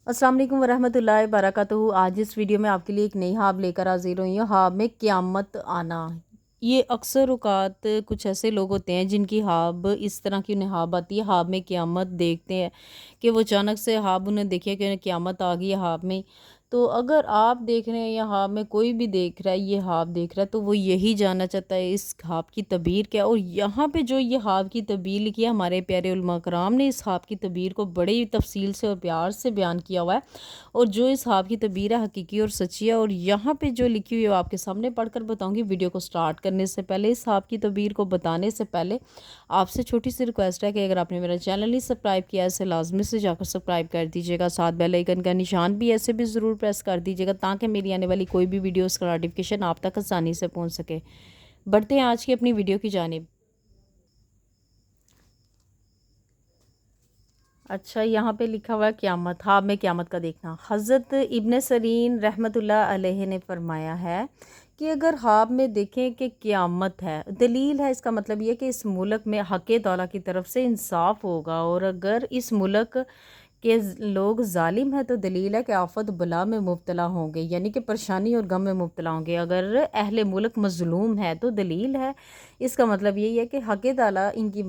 अस्सलाम वालेकुम वरहमतुल्लाहि वबरकातुहू। आज इस वीडियो में आपके लिए एक नई ख्वाब लेकर हाजिर हुई हूँ। ख्वाब में क़यामत आना। ये अक्सर औक़ात कुछ ऐसे लोग होते हैं जिनकी ख्वाब इस तरह की उन्हें ख्वाब आती है, ख्वाब में क़यामत देखते हैं कि वो अचानक से ख्वाब उन्हें देखिए कि उन्हें क़यामत आ गई है ख्वाब में। तो अगर आप देख रहे हैं या ख्वाब में कोई भी देख रहा है, ये ख्वाब देख रहा है, तो वो यही जानना चाहता है इस ख्वाब की तबीर क्या है। और यहाँ पे जो ये ख्वाब की तबीर लिखी है, हमारे प्यारे उलमा कराम ने इस ख्वाब की तबीर को बड़े ही तफसील से और प्यार से बयान किया हुआ है। और जो इस ख्वाब की तबीर है हकीकी और सच्ची है। और यहाँ पे जो लिखी हुई है वो आपके सामने पढ़कर बताऊंगी। वीडियो को स्टार्ट करने से पहले, इस ख्वाब की तबीर को बताने से पहले आपसे छोटी सी रिक्वेस्ट है कि अगर आपने मेरा चैनल नहीं सब्सक्राइब किया है, इसे लाजमी से जाकर सब्सक्राइब कर दीजिएगा। साथ बेल आइकन का निशान भी ऐसे भी ज़रूर प्रेस कर दीजिएगा ताकि मेरी आने वाली कोई भी वीडियो उसका नोटिफिकेशन आप तक आसानी से पहुँच सके। बढ़ते हैं आज की अपनी वीडियो की जानिब। अच्छा, यहाँ पे लिखा हुआ है क़यामत, ख्वाब में क़यामत का देखना। हज़रत इब्न सरीन रहमतुल्लाह अलैहि ने फरमाया है कि अगर ख्वाब में देखें कि क़यामत है, दलील है, इसका मतलब ये कि इस मुल्क में हक़ तौला की तरफ से इंसाफ होगा। और अगर इस मुल्क के लोग जालिम हैं तो दलील है कि आफत बला में मुब्तला होंगे, यानी कि परेशानी और गम में मुब्तला होंगे। अगर अहले मुल्क मज़लूम है तो दलील है, इसका मतलब यही है कि हक़ ताला इनकी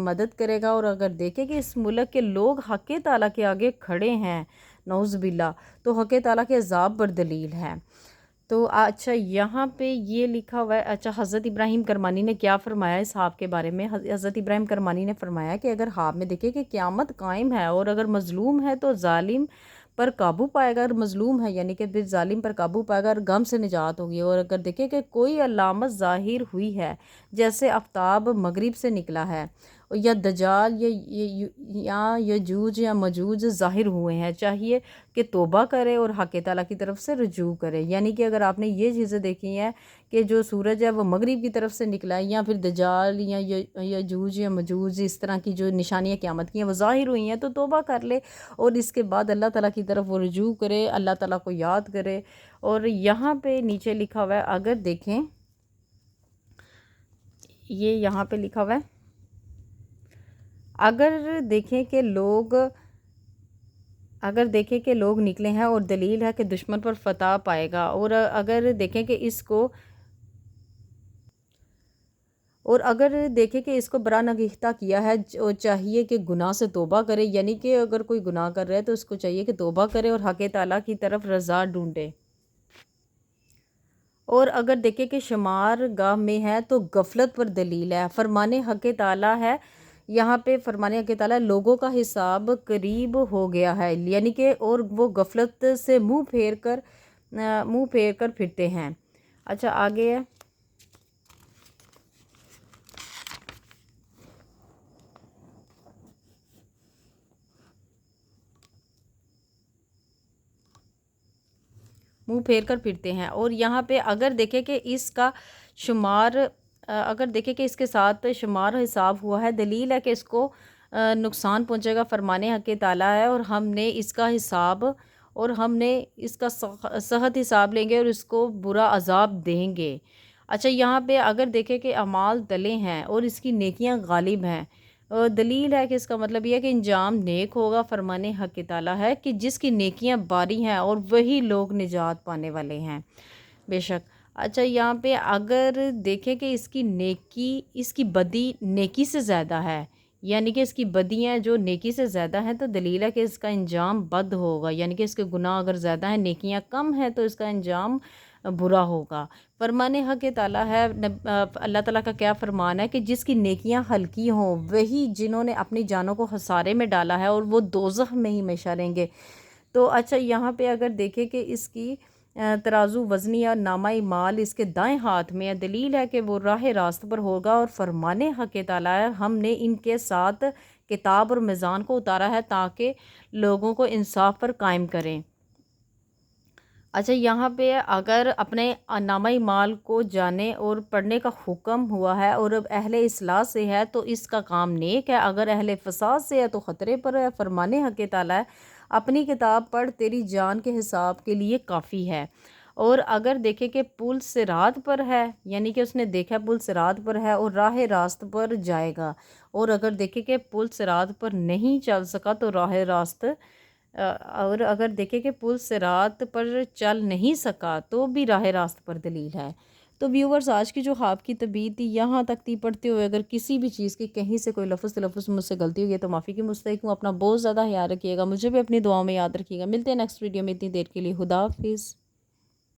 मदद करेगा। और अगर देखें कि इस मुल्क के लोग हक़ ताला के आगे खड़े हैं, नौज़ बिल्ला, तो हक़ ताला के अज़ाब पर दलील है। तो अच्छा, यहाँ पे ये लिखा हुआ है। अच्छा, हज़रत इब्राहीम करमानी ने क्या फ़रमाया इस ख्वाब के बारे में। हज़रत इब्राहीम करमानी ने फ़रमाया कि अगर ख्वाब में देखे कि क़यामत कायम है और अगर मज़लूम है तो जालिम पर काबू पाएगा, और मज़लूम है यानी कि फिर जालिम पर काबू पाएगा और गम से निजात होगी। और अगर देखे कि कोई अलामत ज़ाहिर हुई है, जैसे आफ्ताब मगरिब से निकला है, या दजाल या यजूज या मजूज ज़ाहिर हुए हैं, चाहिए कि तौबा करे और हक़ ताला की तरफ से रुजू करे। यानी कि अगर आपने ये चीज़ें देखी हैं कि जो सूरज है वो मगरिब की तरफ से निकला है, या फिर दजाल या यजूज या मजूज, इस तरह की जो निशानियाँ क़यामत की हैं वो ज़ाहिर हुई हैं, तो तौबा कर ले और इसके बाद अल्लाह ताला की तरफ वो रुजू करे, अल्लाह ताला को याद करे। और यहाँ पे नीचे लिखा हुआ है, अगर देखें, ये यहाँ पे लिखा हुआ है, अगर देखें कि लोग निकले हैं और दलील है कि दुश्मन पर फतह पाएगा। और अगर देखें कि इसको बरा नगीख्ता किया है, जो चाहिए कि गुनाह से तौबा करे, यानी कि अगर कोई गुनाह कर रहा है तो उसको चाहिए कि तौबा करे और हक़ ताला की तरफ रज़ा ढूंढे। और अगर देखें कि शुमार गाह में है तो गफलत पर दलील है। फरमाने हक़ ताला है, यहाँ पे फरमाने हक़ ताला, लोगों का हिसाब करीब हो गया है, यानी कि और वो गफलत से मुंह फेर कर फिरते हैं। अच्छा, आगे है, मुंह फेर कर फिरते हैं। और यहाँ पे अगर देखें कि इसका शुमार अगर देखें कि इसके साथ शुमार हिसाब हुआ है, दलील है कि इसको नुकसान पहुँचेगा। फरमाने हक़ ताला है और हमने इसका सख्त हिसाब लेंगे और इसको बुरा अजाब देंगे। अच्छा, यहाँ पे अगर देखें कि अमाल तले हैं और इसकी नेकियां गालिब हैं, दलील है कि इसका मतलब ये है कि इंजाम नेक होगा। फरमाने हक़ ताला है कि जिसकी नेकियां बारी हैं और वही लोग निजात पाने वाले हैं, बेशक। अच्छा, यहाँ पे अगर देखें कि इसकी बदी नेकी से ज़्यादा है, यानी कि इसकी बदियाँ जो नेकी से ज़्यादा हैं, तो दलील है कि इसका अंजाम बद होगा, यानी कि इसके गुनाह अगर ज़्यादा हैं, नेकियां कम हैं, तो इसका अंजाम बुरा होगा। फरमाने हक़ ताला है, अल्लाह ताला का क्या फरमान है कि जिसकी नेकियां हल्की हों वही जिन्होंने अपनी जानों को खसारे में डाला है और वो दोज़ख में ही हमेशा रहेंगे। तो अच्छा, यहाँ पे अगर देखें कि इसकी तराजू वज़नी या नामा माल इसके दाएं हाथ में है, दलील है कि वो राह रास्त पर होगा। और फरमाने हक़ ताला है, हमने इनके साथ किताब और मीज़ान को उतारा है ताकि लोगों को इंसाफ पर कायम करें। अच्छा, यहाँ पे अगर अपने नामा माल को जाने और पढ़ने का हुक्म हुआ है और अब अहले इस्लाह से है तो इसका काम नेक है, अगर अहले फसाद से है तो ख़तरे पर है। फरमाने हक़ ताला है, अपनी किताब पढ़, तेरी जान के हिसाब के लिए काफ़ी है। और अगर देखे कि पुल सिरात पर है, यानी कि उसने देखा पुल सिरात पर है और राह रास्त पर जाएगा। और अगर देखे कि पुल सिरात पर नहीं चल सका तो राह रास्त اور اگر دیکھیں کہ پل صراط پر چل نہیں سکا تو بھی راہ راست پر دلیل ہے۔ تو ویورز، آج کی جو خواب کی تعبیر تھی یہاں تک تھی۔ پڑھتے ہوئے اگر کسی بھی چیز کی کہیں سے کوئی لفظ تلفظ مجھ سے غلطی ہوئی ہے تو معافی کی مستحق ہوں۔ اپنا بہت زیادہ خیال رکھیے گا، مجھے بھی اپنی دعاؤں میں یاد رکھیے گا۔ ملتے ہیں نیکسٹ ویڈیو میں، اتنی دیر کے لیے خدا حافظ۔